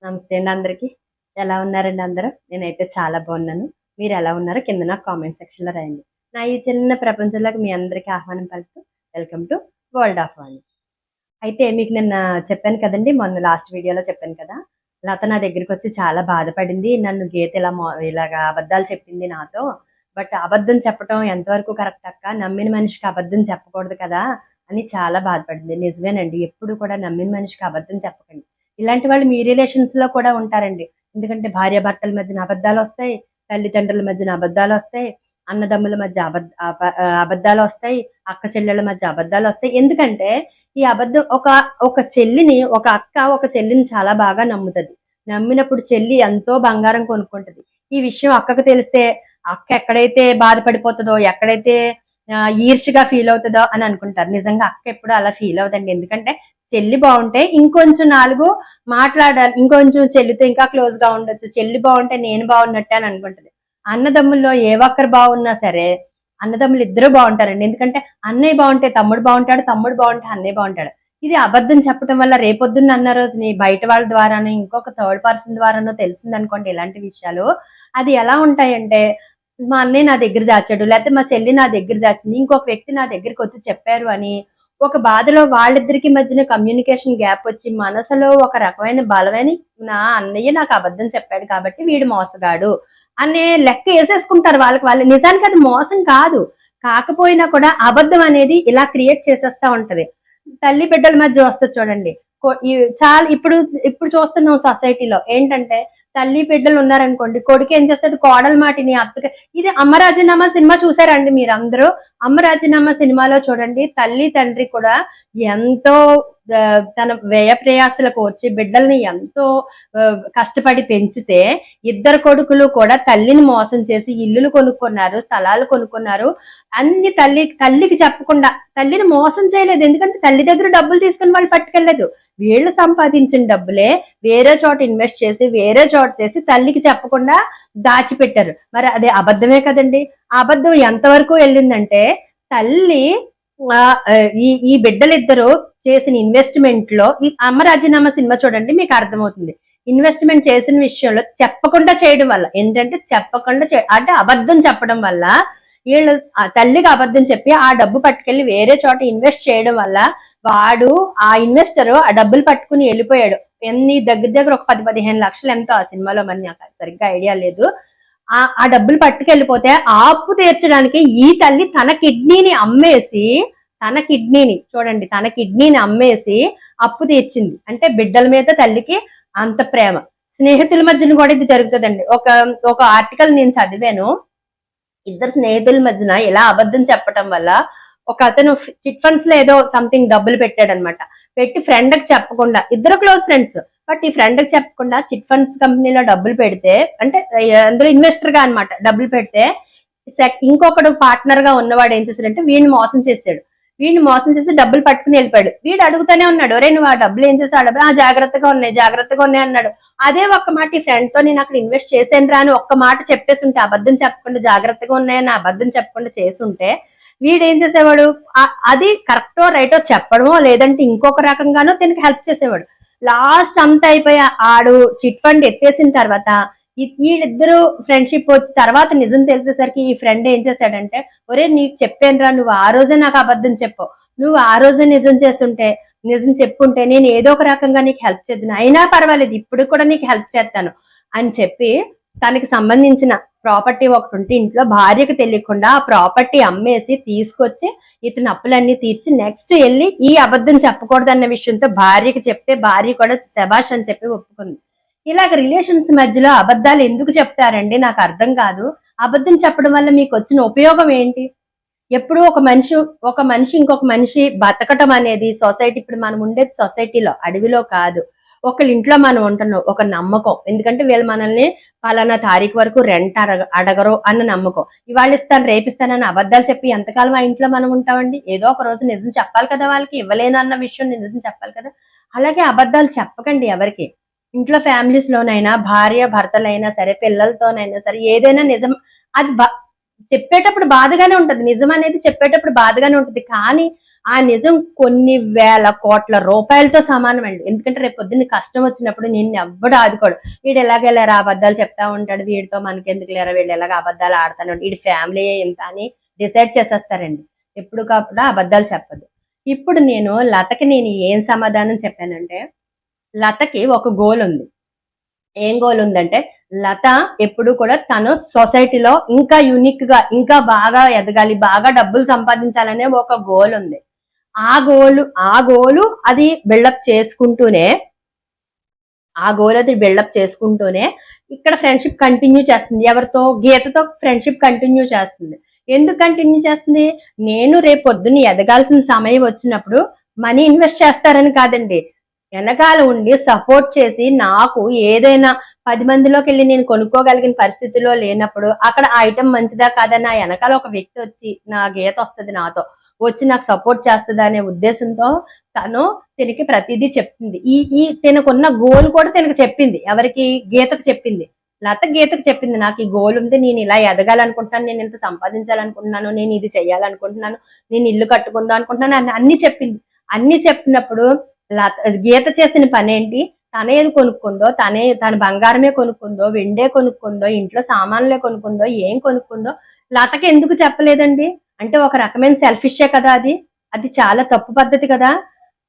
నమస్తే అండి అందరికి. ఎలా ఉన్నారండి అందరూ? నేనైతే చాలా బాగున్నాను. మీరు ఎలా ఉన్నారో కింద నాకు కామెంట్ సెక్షన్లో రాయండి. నా ఈ చిన్న ప్రపంచంలోకి మీ అందరికీ ఆహ్వానం పలుకుతూ వెల్కమ్ టు వరల్డ్ ఆఫ్ వాణి. అయితే మీకు నిన్న చెప్పాను కదండి, మొన్న లాస్ట్ వీడియోలో చెప్పాను కదా, లత నా దగ్గరికి వచ్చి చాలా బాధపడింది. నన్ను గీత ఇలాగా అబద్ధాలు చెప్పింది నాతో. బట్ అబద్ధం చెప్పడం ఎంతవరకు కరెక్ట్ అక్క, నమ్మిన మనిషికి అబద్ధం చెప్పకూడదు కదా అని చాలా బాధపడింది. నిజమేనండి, ఎప్పుడు కూడా నమ్మిన మనిషికి అబద్ధం చెప్పకండి. ఇలాంటి వాళ్ళు మీ రిలేషన్స్ లో కూడా ఉంటారండి. ఎందుకంటే భార్యాభర్తల మధ్యన అబద్ధాలు వస్తాయి, తల్లిదండ్రుల మధ్యన అబద్ధాలు వస్తాయి, అన్నదమ్ముల మధ్య అబద్ధాలు వస్తాయి, అక్క చెల్లెళ్ళ మధ్య అబద్ధాలు వస్తాయి. ఎందుకంటే ఈ అబద్ధం ఒక చెల్లిని, ఒక అక్క ఒక చెల్లిని చాలా బాగా నమ్ముతుంది. నమ్మినప్పుడు చెల్లి ఎంతో బంగారం కొనుక్కుంటది. ఈ విషయం అక్కకు తెలిస్తే అక్క ఎక్కడైతే బాధపడిపోతుందో, ఎక్కడైతే ఈర్ష్యగా ఫీల్ అవుతుందో అని అనుకుంటారు. నిజంగా అక్క ఎప్పుడు అలా ఫీల్ అవుతుంది. ఎందుకంటే చెల్లి బాగుంటే ఇంకొంచెం నాలుగు మాట్లాడాలి, ఇంకొంచెం చెల్లితో ఇంకా క్లోజ్ గా ఉండొచ్చు, చెల్లి బాగుంటే నేను బాగున్నట్టే అని అనుకుంటది. అన్నదమ్ముల్లో ఏ ఒక్కరు బాగున్నా సరే అన్నదమ్ములు ఇద్దరు బాగుంటారండి. ఎందుకంటే అన్నయ్య బాగుంటే తమ్ముడు బాగుంటాడు, తమ్ముడు బాగుంటే అన్నయ్య బాగుంటాడు. ఇది అబద్ధం చెప్పడం వల్ల రేపొద్దున్న అన్న రోజుని బయట వాళ్ళ ద్వారానో ఇంకొక థర్డ్ పర్సన్ ద్వారానో తెలిసింది అనుకోండి ఇలాంటి విషయాలు, అది ఎలా ఉంటాయంటే, మా అన్నయ్య నా దగ్గర దాచాడు, లేకపోతే మా చెల్లి నా దగ్గర దాచింది, ఇంకొక వ్యక్తి నా దగ్గరికి వచ్చి చెప్పారు అని ఒక బాధలో వాళ్ళిద్దరికి మధ్యన కమ్యూనికేషన్ గ్యాప్ వచ్చి మనసులో ఒక రకమైన బలమైన, నా అన్నయ్య నాకు అబద్ధం చెప్పాడు కాబట్టి వీడు మోసగాడు అనే లెక్క వేసేసుకుంటారు వాళ్ళకి వాళ్ళు. నిజానికి అది మోసం కాదు, కాకపోయినా కూడా అబద్ధం అనేది ఇలా క్రియేట్ చేసేస్తా ఉంటది. తల్లి బిడ్డల మధ్య వస్తుంది చూడండి. చాలా ఇప్పుడు ఇప్పుడు చూస్తున్నాం సొసైటీలో ఏంటంటే, తల్లి బిడ్డలు ఉన్నారనుకోండి, కొడుకు ఏం చేస్తాడు, కోడల మాటిని అత్తగా. ఇది అమ్మ రాజీనామా సినిమా చూసారండి మీరు అందరూ? అమ్మ రాజీనామా సినిమాలో చూడండి, తల్లి తండ్రి కూడా ఎంతో తన వ్యయ ప్రయాసలకు వచ్చి బిడ్డల్ని ఎంతో కష్టపడి పెంచితే, ఇద్దరు కొడుకులు కూడా తల్లిని మోసం చేసి ఇల్లులు కొనుక్కున్నారు, స్థలాలు కొనుక్కున్నారు. అన్ని తల్లికి చెప్పకుండా తల్లిని మోసం చేయలేదు. ఎందుకంటే తల్లి దగ్గర డబ్బులు తీసుకుని వాళ్ళు పట్టుకెళ్ళలేదు. వీళ్ళు సంపాదించిన డబ్బులే వేరే చోట ఇన్వెస్ట్ చేసి వేరే చోట చేసి తల్లికి చెప్పకుండా దాచిపెట్టారు. మరి అదే అబద్ధమే కదండి. ఆ అబద్ధం ఎంతవరకు వెళ్ళిందంటే, తల్లి ఈ బిడ్డలిద్దరూ చేసిన ఇన్వెస్ట్మెంట్ లో, ఈ అమ్మ రాజీనామా సినిమా చూడండి మీకు అర్థమవుతుంది. ఇన్వెస్ట్మెంట్ చేసిన విషయంలో చెప్పకుండా చేయడం వల్ల ఏంటంటే, అంటే అబద్ధం చెప్పడం వల్ల, వీళ్ళు తల్లికి అబద్ధం చెప్పి ఆ డబ్బు పట్టుకెళ్లి వేరే చోట ఇన్వెస్ట్ చేయడం వల్ల వాడు, ఆ ఇన్వెస్టర్ ఆ డబ్బులు పట్టుకుని వెళ్ళిపోయాడు. దగ్గర ఒక 10-15 లక్షలు ఎంతో ఆ సినిమాలో, మరి నాకు సరిగ్గా ఐడియా లేదు. ఆ డబ్బులు పట్టుకెళ్ళిపోతే ఆ అప్పు తీర్చడానికి ఈ తల్లి తన కిడ్నీని అమ్మేసి, తన కిడ్నీని అమ్మేసి అప్పు తీర్చింది. అంటే బిడ్డల మీద తల్లికి అంత ప్రేమ. స్నేహితుల మధ్యన కూడా ఇది జరుగుతుందండి. ఒక ఆర్టికల్ నేను చదివాను. ఇద్దరు స్నేహితుల మధ్యన ఇలా అబద్ధం చెప్పడం వల్ల ఒక అతను చిట్ ఫండ్స్ లో ఏదో సంథింగ్ డబ్బులు పెట్టాడనమాట. పెట్టి ఫ్రెండ్ కి చెప్పకుండా, ఇద్దరు క్లోజ్ ఫ్రెండ్స్, బట్ ఈ ఫ్రెండ్ కి చెప్పకుండా చిట్ ఫండ్స్ కంపెనీలో డబ్బులు పెడితే, అంటే అందులో ఇన్వెస్టర్ గా అనమాట డబ్బులు పెడితే, ఇంకొకడు పార్ట్నర్ గా ఉన్నవాడు ఏం చేశాడంటే వీడిని మోసం చేశాడు. వీడిని మోసం చేసి డబ్బులు పట్టుకుని వెళ్ళిపోయాడు. వీడు అడుగుతానే ఉన్నాడు, ఒరే నువ్వు ఆ డబ్బులు ఏం చేసావు, ఆ డబ్బులు జాగ్రత్తగా ఉన్నాయి అన్నాడు. అదే ఒక్క మాట ఈ ఫ్రెండ్ తో నేను అక్కడ ఇన్వెస్ట్ చేశాను రా అని ఒక్క మాట చెప్పేసి ఉంటే, అబద్ధం చెప్పకుండా జాగ్రత్తగా ఉన్నాయని అబద్ధం చెప్పకుండా చేసుంటే, వీడేం చేసేవాడు, అది కరెక్టో రైటో చెప్పడమో లేదంటే ఇంకొక రకంగానో దీనికి హెల్ప్ చేసేవాడు. లాస్ట్ అంతా అయిపోయి ఆడు చిట్ ఫండ్ ఎత్తేసిన తర్వాత వీళ్ళిద్దరూ ఫ్రెండ్షిప్ వచ్చి తర్వాత నిజం తెలిసేసరికి ఈ ఫ్రెండ్ ఏం చేశాడంటే, ఒరే నీకు చెప్పానురా, నువ్వు ఆ రోజే నాకు అబద్ధం చెప్పావు, నువ్వు ఆ రోజే నిజం చెప్పుంటే నేను ఏదో ఒక రకంగా నీకు హెల్ప్ చేద్దాను, అయినా పర్వాలేదు ఇప్పుడు కూడా నీకు హెల్ప్ చేస్తాను అని చెప్పి, తనకి సంబంధించిన ప్రాపర్టీ ఒకటి ఉంటే ఇంట్లో భార్యకు తెలియకుండా ఆ ప్రాపర్టీ అమ్మేసి తీసుకొచ్చి ఇతని అప్పులన్నీ తీర్చి నెక్స్ట్ వెళ్ళి ఈ అబద్ధం చెప్పకూడదన్న విషయంతో భార్యకి చెప్తే, భార్య కూడా శబాష్ అని చెప్పి ఒప్పుకుంది. ఇలాగ రిలేషన్స్ మధ్యలో అబద్ధాలు ఎందుకు చెప్తారండి నాకు అర్థం కాదు. అబద్ధం చెప్పడం వల్ల మీకు వచ్చిన ఉపయోగం ఏంటి? ఎప్పుడు ఒక మనిషి ఇంకొక మనిషి బతకటం అనేది సొసైటీ, ఇప్పుడు మనం ఉండేది సొసైటీలో, అడవిలో కాదు. ఒకళ్ళ ఇంట్లో మనం ఉంటున్నాం, ఒక నమ్మకం. ఎందుకంటే వీళ్ళు మనల్ని పలానా తారీఖు వరకు రెంట్ అడగరు అన్న నమ్మకం. ఇవాళ ఇస్తాను రేపిస్తానని అబద్ధాలు చెప్పి ఎంతకాలం ఆ ఇంట్లో మనం ఉంటామండి? ఏదో ఒక రోజు నిజం చెప్పాలి కదా, వాళ్ళకి ఇవ్వలేను అన్న విషయం నిజం చెప్పాలి కదా. అలాగే అబద్ధాలు చెప్పకండి ఎవరికి. ఇంట్లో ఫ్యామిలీస్ లోనైనా, భార్య భర్తలైనా సరే, పిల్లలతోనైనా సరే, ఏదైనా నిజం, అది చెప్పేటప్పుడు బాధగానే ఉంటది, నిజం అనేది చెప్పేటప్పుడు బాధగానే ఉంటది. కానీ ఆ నిజం కొన్ని వేల కోట్ల రూపాయలతో సమానం అండి. ఎందుకంటే రేపు పొద్దున్న కష్టం వచ్చినప్పుడు నిన్ను ఎవ్వడు ఆదుకోడు. వీడు ఎలాగెళ్ళారా అబద్ధాలు చెప్తా ఉంటాడు, వీడితో మనకెందుకు లేరా, వీళ్ళు ఎలాగ అబద్ధాలు ఆడుతాను, వీడి ఫ్యామిలీ ఇంత అని డిసైడ్ చేసేస్తారండి. ఎప్పుడు కాకుండా అబద్ధాలు చెప్పదు. ఇప్పుడు లతకి ఏం సమాధానం చెప్పానంటే, లతకి ఒక గోల్ ఉంది. ఏం గోల్ ఉందంటే, లత ఎప్పుడు కూడా తను సొసైటీలో ఇంకా యూనిక్ గా ఇంకా బాగా ఎదగాలి, బాగా డబ్బులు సంపాదించాలనే ఒక గోల్ ఉంది. ఆ గోలు అది బిల్డప్ చేసుకుంటూనే ఇక్కడ ఫ్రెండ్షిప్ కంటిన్యూ చేస్తుంది. ఎవరితో? గీతతో ఫ్రెండ్షిప్ కంటిన్యూ చేస్తుంది. ఎందుకు కంటిన్యూ చేస్తుంది? నేను రేపు పొద్దున్న ఎదగాల్సిన సమయం వచ్చినప్పుడు మనీ ఇన్వెస్ట్ చేస్తారని కాదండి, వెనకాల ఉండి సపోర్ట్ చేసి నాకు ఏదైనా 10 మందిలోకి వెళ్ళి నేను కొనుక్కోగలిగిన పరిస్థితిలో లేనప్పుడు అక్కడ ఆ ఐటమ్ మంచిదా కాదా, నా వెనకాల ఒక వ్యక్తి వచ్చి నా గీత వస్తుంది, నాతో వచ్చి నాకు సపోర్ట్ చేస్తుంది అనే ఉద్దేశంతో తను తినకి ప్రతిదీ చెప్తుంది. ఈ తినకున్న గోల్ కూడా తినకు చెప్పింది. ఎవరికి? గీతకు చెప్పింది. లత గీతకు చెప్పింది, నాకు ఈ గోల్ ఉంది, నేను ఇలా ఎదగాలనుకుంటున్నాను, నేను ఇంత సంపాదించాలనుకుంటున్నాను, నేను ఇది చెయ్యాలనుకుంటున్నాను, నేను ఇల్లు కట్టుకుందాం అనుకుంటున్నాను అన్ని చెప్పింది. అన్ని చెప్పినప్పుడు గీత చేసిన పని ఏంటి? తనే ఏది కొనుక్కుందో, తన బంగారమే కొనుక్కుందో, వెండే కొనుక్కుందో, ఇంట్లో సామాన్లే కొనుక్కుందో, ఏం కొనుక్కుందో లతకి ఎందుకు చెప్పలేదండి? అంటే ఒక రకమైన సెల్ఫిషే కదా అది. అది చాలా తప్పు పద్ధతి కదా.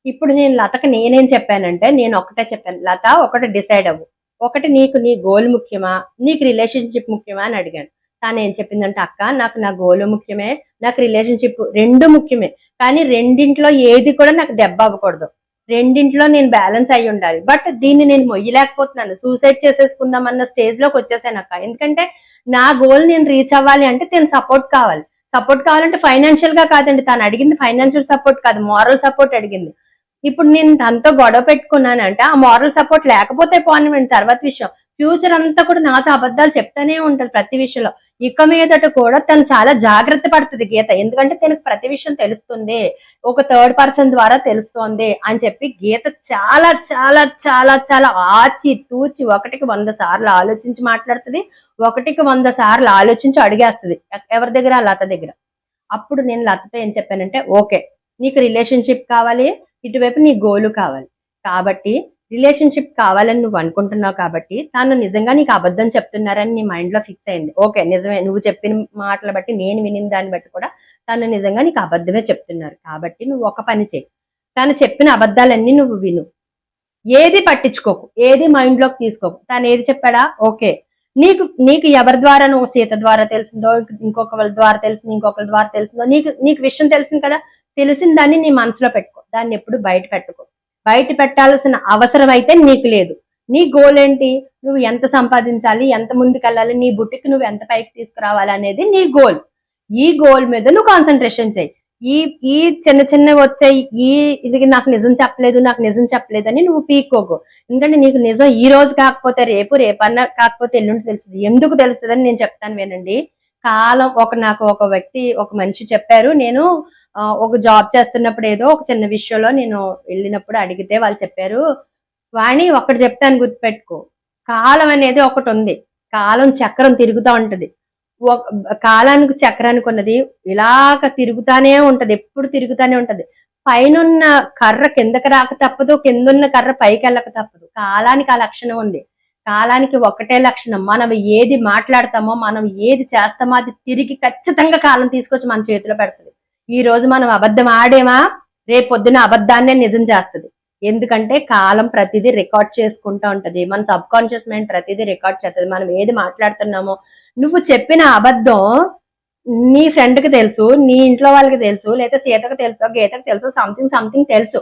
ఇప్పుడు లతకి నేనేం చెప్పానంటే, నేను ఒకటే చెప్పాను, లత ఒకటి డిసైడ్ అవ్వు. ఒకటి నీకు నీ గోల్ ముఖ్యమా, నీకు రిలేషన్షిప్ ముఖ్యమా అని అడిగాను. తను ఏం చెప్పిందంటే, అక్క నాకు నా గోల్ ముఖ్యమే, నాకు రిలేషన్షిప్ రెండు ముఖ్యమే, కానీ రెండింట్లో ఏది కూడా నాకు దెబ్బ అవ్వకూడదు, రెండింట్లో నేను బ్యాలెన్స్ అయి ఉండాలి. బట్ దీన్ని నేను మొయ్యలేకపోతున్నాను, సూసైడ్ చేసేసుకుందాం అన్న స్టేజ్ లోకి వచ్చేసాను అక్క. ఎందుకంటే నా గోల్ నేను రీచ్ అవ్వాలి అంటే తను సపోర్ట్ కావాలి. సపోర్ట్ కావాలంటే ఫైనాన్షియల్ గా కాదండి, తను అడిగింది ఫైనాన్షియల్ సపోర్ట్ కాదు, మారల్ సపోర్ట్ అడిగింది. ఇప్పుడు నేను తనతో గొడవ పెట్టుకున్నానంటే ఆ మారల్ సపోర్ట్ లేకపోతే పోనివ్వండి, తర్వాత విషయం. ఫ్యూచర్ అంతా కూడా నాతో అబద్ధాలు చెప్తానే ఉంటది ప్రతి విషయంలో. ఇక మీదట కూడా తను చాలా జాగ్రత్త పడుతుంది గీత, ఎందుకంటే తనకు ప్రతి విషయం తెలుస్తుంది, ఒక థర్డ్ పర్సన్ ద్వారా తెలుస్తోంది అని చెప్పి గీత చాలా చాలా చాలా చాలా ఆచి తూచి 1కి 100 సార్లు ఆలోచించి మాట్లాడుతుంది, 1కి 100 సార్లు ఆలోచించి అడిగేస్తుంది. ఎవరి దగ్గర? లత దగ్గర. అప్పుడు నేను లతతో ఏం చెప్పానంటే, ఓకే నీకు రిలేషన్షిప్ కావాలి, ఇటువైపు నీ గోలు కావాలి, కాబట్టి రిలేషన్షిప్ కావాలని నువ్వు అనుకుంటున్నావు, కాబట్టి తను నిజంగా నీకు అబద్ధం చెప్తున్నారని నీ మైండ్ లో ఫిక్స్ అయింది. ఓకే నిజమే, నువ్వు చెప్పిన మాటలు బట్టి, నేను వినిన దాన్ని బట్టి కూడా తను నిజంగా నీకు అబద్ధమే చెప్తున్నారు, కాబట్టి నువ్వు ఒక పని చేయి, తను చెప్పిన అబద్ధాలన్నీ నువ్వు విను, ఏది పట్టించుకోకు, ఏది మైండ్ లోకి తీసుకోకు. తను ఏది చెప్పాడా? ఓకే నీకు నీకు ఎవరి ద్వారా, నువ్వు సీత ద్వారా తెలిసిందో, ఇంకొకరి ద్వారా తెలిసిందో, ఇంకొకరి ద్వారా తెలిసిందో, నీకు నీకు విషయం తెలిసింది కదా, తెలిసిన దాన్ని నీ మనసులో పెట్టుకో, దాన్ని ఎప్పుడు బయట పెట్టుకో. బయట పెట్టాల్సిన అవసరం అయితే నీకు లేదు. నీ గోల్ ఏంటి? నువ్వు ఎంత సంపాదించాలి, ఎంత ముందుకెళ్ళాలి, నీ బుట్టికి నువ్వు ఎంత పైకి తీసుకురావాలి అనేది నీ గోల్. ఈ గోల్ మీద నువ్వు కాన్సన్ట్రేషన్ చేయి. ఈ ఈ చిన్న చిన్నవి వచ్చాయి, ఇది నాకు నిజం చెప్పలేదు, నాకు నిజం చెప్పలేదు అని నువ్వు పీక్కోకు. ఎందుకంటే నీకు నిజం ఈ రోజు కాకపోతే రేపు, రేపన్నా కాకపోతే ఎల్లుండి తెలుస్తుంది. ఎందుకు తెలుస్తుందని నేను చెప్తాను వినండి. కాలం నాకు ఒక వ్యక్తి, ఒక మనిషి చెప్పారు. నేను ఒక జాబ్ చేస్తున్నప్పుడు ఏదో ఒక చిన్న విషయంలో నేను వెళ్ళినప్పుడు అడిగితే వాళ్ళు చెప్పారు, వాణి ఒకటి చెప్తాను గుర్తుపెట్టుకో, కాలం అనేది ఒకటి ఉంది, కాలం చక్రం తిరుగుతూ ఉంటది. కాలానికి చక్రానికి ఉన్నది ఇలాగ తిరుగుతానే ఉంటది, ఎప్పుడు తిరుగుతానే ఉంటది. పైనున్న కర్ర కిందకి రాక తప్పదు, కిందున్న కర్ర పైకి వెళ్ళక తప్పదు. కాలానికి ఆ లక్షణం ఉంది. కాలానికి ఒకటే లక్షణం, మనం ఏది మాట్లాడతామో, మనం ఏది చేస్తామో అది తిరిగి ఖచ్చితంగా కాలం తీసుకొచ్చి మన చేతిలో పెడుతుంది. ఈ రోజు మనం అబద్ధం ఆడేమా, రేపు పొద్దున అబద్ధాన్నే నిజం చేస్తుంది. ఎందుకంటే కాలం ప్రతిదీ రికార్డ్ చేసుకుంటా ఉంటది, మన సబ్ కాన్షియస్ మైండ్ ప్రతిదీ రికార్డ్ చేస్తుంది. మనం ఏది మాట్లాడుతున్నామో, నువ్వు చెప్పిన అబద్ధం నీ ఫ్రెండ్ కి తెలుసు, నీ ఇంట్లో వాళ్ళకి తెలుసు, లేదా సీతకు తెలుసు, గీతకు తెలుసు, సంథింగ్ సంథింగ్ తెలుసు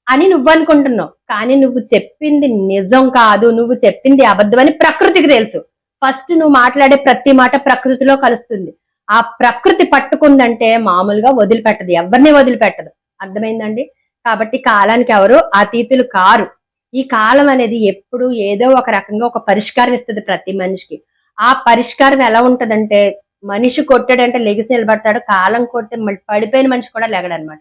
అని నువ్వు అనుకుంటున్నావు. కానీ నువ్వు చెప్పింది నిజం కాదు, నువ్వు చెప్పింది అబద్ధం అని ప్రకృతికి తెలుసు. ఫస్ట్ నువ్వు మాట్లాడే ప్రతి మాట ప్రకృతిలో కలుస్తుంది. ఆ ప్రకృతి పట్టుకుందంటే మామూలుగా వదిలిపెట్టదు, ఎవరిని వదిలిపెట్టదు. అర్థమైందండి? కాబట్టి కాలానికి ఎవరు అతీతులు కారు. ఈ కాలం అనేది ఎప్పుడు ఏదో ఒక రకంగా ఒక పరిష్కారం ఇస్తుంది ప్రతి మనిషికి. ఆ పరిష్కారం ఎలా ఉంటదంటే, మనిషి కొట్టాడంటే లెగిసి నిలబడతాడు, కాలం కొడితే పడిపోయిన మనిషి కూడా లెగడనమాట.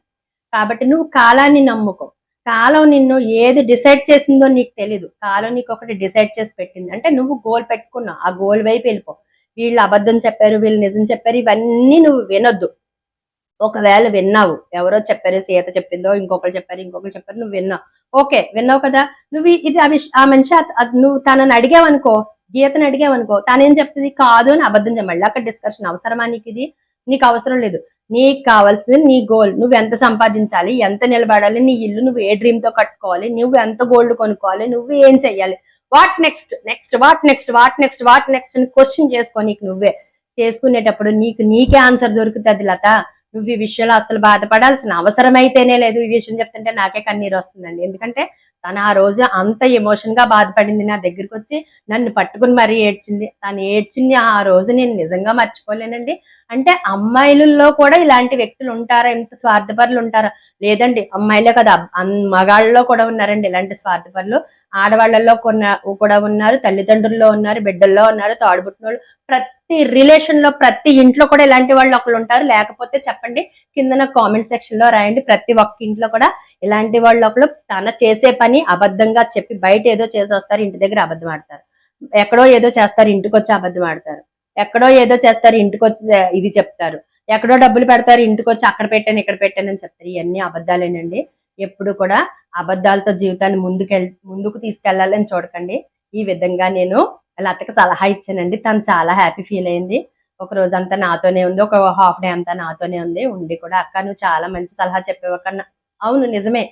కాబట్టి నువ్వు కాలాన్ని నమ్ముకో. కాలం నిన్ను ఏది డిసైడ్ చేసిందో నీకు తెలీదు, కాలం నీకు ఒకటి డిసైడ్ చేసి పెట్టింది. అంటే నువ్వు గోల్ పెట్టుకున్నావు, ఆ గోల్ వైపు వెళ్ళిపో. వీళ్ళు అబద్ధం చెప్పారు, వీళ్ళు నిజం చెప్పారు, ఇవన్నీ నువ్వు వినొద్దు. ఒకవేళ విన్నావు, ఎవరో చెప్పారు, సీత చెప్పిందో, ఇంకొకరు చెప్పారు, నువ్వు విన్నావు. ఓకే, విన్నావు కదా. నువ్వు ఇది ఆ మనిషి నువ్వు తనని అడిగావనుకో, గీతను అడిగావనుకో, తనేం చెప్తుంది? కాదు అని అబద్ధం చెప్పి మళ్ళీ అక్కడ డిస్కషన్ అవసరమా నీకు? ఇది నీకు అవసరం లేదు. నీకు కావాల్సింది నీ గోల్. నువ్వు ఎంత సంపాదించాలి, ఎంత నిలబడాలి, నీ ఇల్లు నువ్వు ఏ డ్రీమ్ తో కట్టుకోవాలి, నువ్వు ఎంత గోల్డ్ కొనుక్కోవాలి, నువ్వు ఏం చెయ్యాలి, వాట్ నెక్స్ట్ అని క్వశ్చన్ చేసుకో. నీకు నువ్వే చేసుకునేటప్పుడు నీకే ఆన్సర్ దొరుకుతుంది లత. నువ్వు ఈ విషయంలో అసలు బాధపడాల్సిన అవసరం అయితేనే లేదు. ఈ విషయం చెప్తుంటే నాకే కన్నీరు వస్తుందండి. ఎందుకంటే తను ఆ రోజు అంత ఎమోషన్ గా బాధపడింది, నా దగ్గరికి వచ్చి నన్ను పట్టుకుని మరీ ఏడ్చింది. తను ఏడ్చింది ఆ రోజు నేను నిజంగా మర్చిపోలేనండి. అంటే అమ్మాయిలలో కూడా ఇలాంటి వ్యక్తులు ఉంటారా? ఇంత స్వార్థపరులు ఉంటారా? లేదండి, అమ్మాయిలే కదా, మగాళ్ళలో కూడా ఉన్నారండి ఇలాంటి స్వార్థపరులు. ఆడవాళ్లలో కూడా ఉన్నారు, తల్లిదండ్రుల్లో ఉన్నారు, బిడ్డల్లో ఉన్నారు, తోడుబుట్టినోళ్ళు, ప్రతి రిలేషన్ లో, ప్రతి ఇంట్లో కూడా ఇలాంటి వాళ్ళు ఒకళ్ళు ఉంటారు. లేకపోతే చెప్పండి, కింద నా కామెంట్ సెక్షన్ లో రాయండి. ప్రతి ఒక్క ఇంట్లో కూడా ఇలాంటి వాళ్ళు ఒకళ్ళు తన చేసే పని అబద్ధంగా చెప్పి బయట ఏదో చేసి వస్తారు, ఇంటి దగ్గర అబద్ధం ఆడతారు. ఎక్కడో ఏదో చేస్తారు, ఇంటికి వచ్చి అబద్ధం ఆడతారు. ఎక్కడో ఏదో చేస్తారు, ఇంటికి వచ్చి ఇది చెప్తారు. ఎక్కడో డబ్బులు పెడతారు, ఇంటికి వచ్చి అక్కడ పెట్టాను ఇక్కడ పెట్టాను అని చెప్తారు. ఇవన్నీ అబద్ధాలేనండి. ఎప్పుడు కూడా అబద్ధాలతో జీవితాన్ని ముందుకు తీసుకెళ్లాలని చూడకండి. ఈ విధంగా నేను లతకి సలహా ఇచ్చానండి. తను చాలా హ్యాపీ ఫీల్ అయింది. ఒక రోజంతా నాతోనే ఉంది, ఒక హాఫ్ డే అంతా నాతోనే ఉంది. ఉండి కూడా అక్క నువ్వు చాలా మంచి సలహా చెప్పావు అక్క. అవును నిజమే,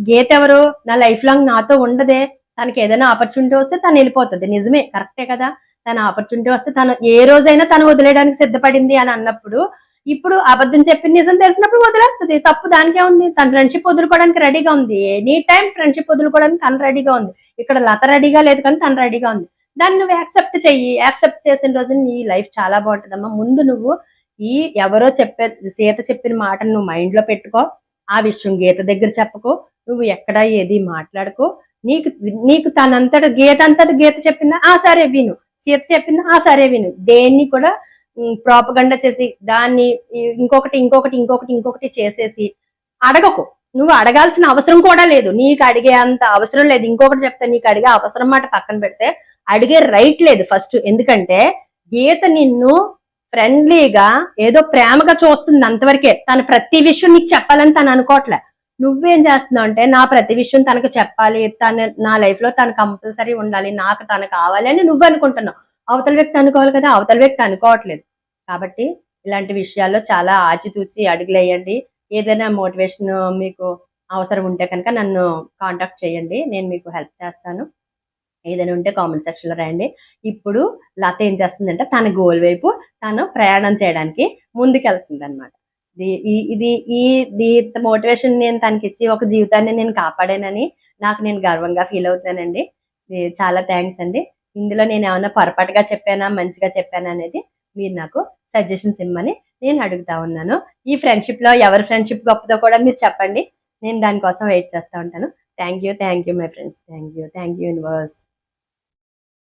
గీత ఎవరు? నా లైఫ్ లాంగ్ నాతో ఉండదే. తనకి ఏదైనా ఆపర్చునిటీ వస్తే తను వెళ్ళిపోతుంది. నిజమే, కరెక్టే కదా. తన ఆపర్చునిటీ వస్తే తను ఏ రోజైనా తను వదిలేయడానికి సిద్ధపడింది అని అన్నప్పుడు, ఇప్పుడు అబద్ధం చెప్పి నిజం తెలిసినప్పుడు వదిలేస్తుంది. తప్పు దానికే ఉంది. తన ఫ్రెండ్షిప్ వదులుకోవడానికి రెడీగా ఉంది. ఎనీ టైం ఫ్రెండ్షిప్ వదులుకోవడానికి తను రెడీగా ఉంది. ఇక్కడ లత రెడీగా లేదు, కానీ తను రెడీగా ఉంది. దాన్ని నువ్వు యాక్సెప్ట్ చెయ్యి. యాక్సెప్ట్ చేసిన రోజు నీ లైఫ్ చాలా బాగుంటుందమ్మా. ముందు నువ్వు ఈ ఎవరో సీత చెప్పిన మాటను నువ్వు మైండ్ లో పెట్టుకో. ఆ విషయం గీత దగ్గర చెప్పకో. నువ్వు ఎక్కడ ఏది మాట్లాడుకో. నీకు తనంతట గీత చెప్పిందా సరే విను, సీత చెప్పిందా సరే విను. దేన్ని కూడా ప్రాపగండ చేసి దాన్ని ఇంకొకటి చేసేసి అడగకు. నువ్వు అడగాల్సిన అవసరం కూడా లేదు. నీకు అడిగే అంత అవసరం లేదు. ఇంకొకటి చెప్తే నీకు అడిగే అవసరం మాట పక్కన పెడితే అడిగే రైట్ లేదు ఫస్ట్. ఎందుకంటే గీత నిన్ను ఫ్రెండ్లీగా ఏదో ప్రేమగా చూస్తుంది అంతవరకే. తన ప్రతి విషయం నీకు చెప్పాలని తను అనుకోవట్లే. నువ్వేం చేస్తున్నావు అంటే నా ప్రతి విషయం తనకు చెప్పాలి, నా లైఫ్ లో తను కంపల్సరీ ఉండాలి, నాకు తను కావాలి అని నువ్వు అనుకుంటున్నావు. అవతల వ్యక్తి అనుకోవాలి కదా, అవతల వ్యక్తి అనుకోవట్లేదు. కాబట్టి ఇలాంటి విషయాల్లో చాలా ఆచితూచి అడుగులేయండి. ఏదైనా మోటివేషన్ మీకు అవసరం ఉంటే కనుక నన్ను కాంటాక్ట్ చేయండి, నేను మీకు హెల్ప్ చేస్తాను. ఏదైనా ఉంటే కామెంట్ సెక్షన్ లో రాయండి. ఇప్పుడు లత ఏం చేస్తుందంటే తన గోల్ వైపు తను ప్రయాణం చేయడానికి ముందుకెళ్తుంది అనమాట. ఇది మోటివేషన్ నేను తనకి ఇచ్చి ఒక జీవితాన్ని నేను కాపాడానని నాకు నేను గర్వంగా ఫీల్ అవుతానండి. చాలా థ్యాంక్స్ అండి. ఇందులో నేను ఏమైనా పొరపాటుగా చెప్పానా, మంచిగా చెప్పానా అనేది మీరు నాకు సజెషన్స్ ఇమ్మని నేను అడుగుతా ఉన్నాను. ఈ ఫ్రెండ్షిప్ లో ఎవరి ఫ్రెండ్షిప్ గొప్పదో కూడా మీరు చెప్పండి. నేను దానికోసం వెయిట్ చేస్తూ ఉంటాను. Thank you my friends. Thank you universe.